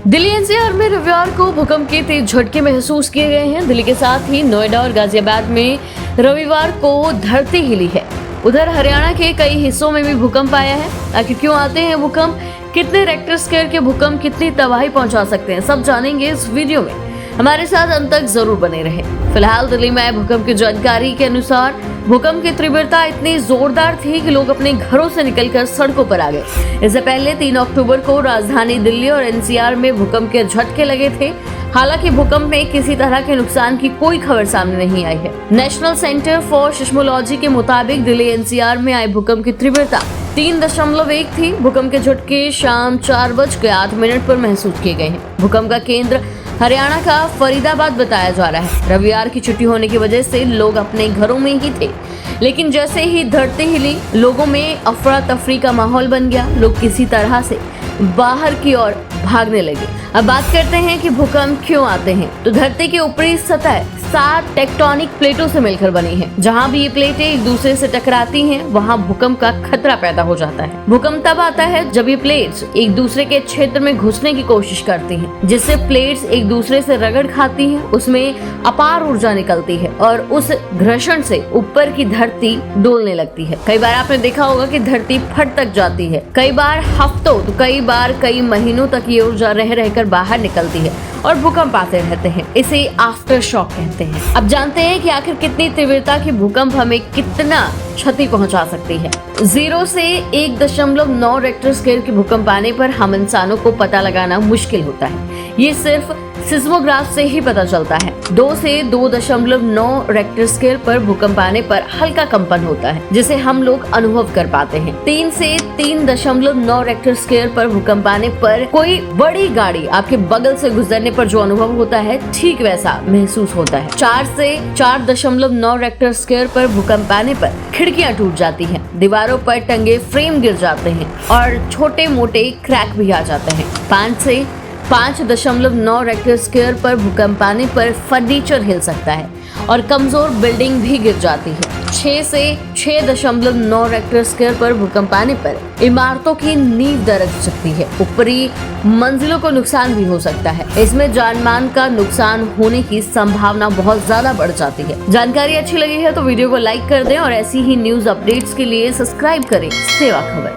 Delhi NCR में रविवार को भूकंप के तेज झटके महसूस किए गए हैं। दिल्ली के साथ ही नोएडा और गाजियाबाद में रविवार को धरती हिली है। उधर हरियाणा के कई हिस्सों में भी भूकंप आया है। आखिर क्यों आते हैं भूकंप, कितने रेक्टर स्केल के भूकंप कितनी तबाही पहुंचा सकते हैं, सब जानेंगे इस वीडियो में। हमारे साथ अंत तक जरूर बने रहें। फिलहाल दिल्ली में आए भूकंप की जानकारी के अनुसार भूकंप की तीव्रता इतनी जोरदार थी कि लोग अपने घरों से निकलकर सड़कों पर आ गए। इससे पहले 3 अक्टूबर को राजधानी दिल्ली और एनसीआर में भूकंप के झटके लगे थे। हालांकि भूकंप में किसी तरह के नुकसान की कोई खबर सामने नहीं आई है। नेशनल सेंटर फॉर सिस्मोलॉजी के मुताबिक दिल्ली एनसीआर में आए भूकंप की तीव्रता 3.1 थी। भूकंप के झटके शाम 4:08 पर महसूस किए गए हैं। भूकंप का केंद्र हरियाणा का फरीदाबाद बताया जा रहा है। रविवार की छुट्टी होने की वजह से लोग अपने घरों में ही थे, लेकिन जैसे ही धरती हिली लोगों में अफरा तफरी का माहौल बन गया। लोग किसी तरह से बाहर की ओर भागने लगे। अब बात करते हैं कि भूकंप क्यों आते हैं। तो धरती की ऊपरी सतह 7 टेक्टोनिक प्लेटों से मिलकर बनी है। जहां भी ये प्लेटें एक दूसरे से टकराती हैं, वहां भूकंप का खतरा पैदा हो जाता है। भूकंप तब आता है जब ये प्लेट्स एक दूसरे के क्षेत्र में घुसने की कोशिश करती हैं, जिससे प्लेट्स एक दूसरे से रगड़ खाती हैं। उसमें अपार ऊर्जा निकलती है और उस घर्षण से ऊपर की धरती डोलने लगती है। कई बार आपने देखा होगा कि धरती फट तक जाती है। कई बार हफ्तों तो कई बार कई महीनों तक ये ऊर्जा रह रहकर बाहर निकलती है और भूकंप आते रहते हैं। इसे आफ्टर शॉक कहते हैं। अब जानते हैं कि आखिर कितनी तीव्रता की भूकंप हमें कितना क्षति पहुंचा सकती है। 0 से 1.9 रेक्टर स्केल के भूकंप आने पर हम इंसानों को पता लगाना मुश्किल होता है। ये सिर्फ सिस्मोग्राफ से ही पता चलता है। 2 से 2.9 रेक्टर स्केल पर भूकंप आने पर हल्का कंपन होता है, जिसे हम लोग अनुभव कर पाते हैं। 3 से 3.9 रेक्टर स्केल पर भूकंप आने पर कोई बड़ी गाड़ी आपके बगल से गुजरने पर जो अनुभव होता है, ठीक वैसा महसूस होता है। 4 से 4.9 रेक्टर स्केल पर भूकंप आने पर खिड़कियां टूट जाती हैं, दीवारों पर टंगे फ्रेम गिर जाते हैं और छोटे मोटे क्रैक भी आ जाते हैं। 5 से 5.9 रेक्टर स्केल पर भूकंप आने पर फर्नीचर हिल सकता है और कमजोर बिल्डिंग भी गिर जाती है। 6 से 6.9 रेक्टर स्केल पर भूकंप आने पर इमारतों की नींव दरक सकती है। ऊपरी मंजिलों को नुकसान भी हो सकता है। इसमें जान माल का नुकसान होने की संभावना बहुत ज्यादा बढ़ जाती है। जानकारी अच्छी लगी है तो वीडियो को लाइक कर दें और ऐसी ही न्यूज अपडेट्स के लिए सब्सक्राइब करें सेवा खबर।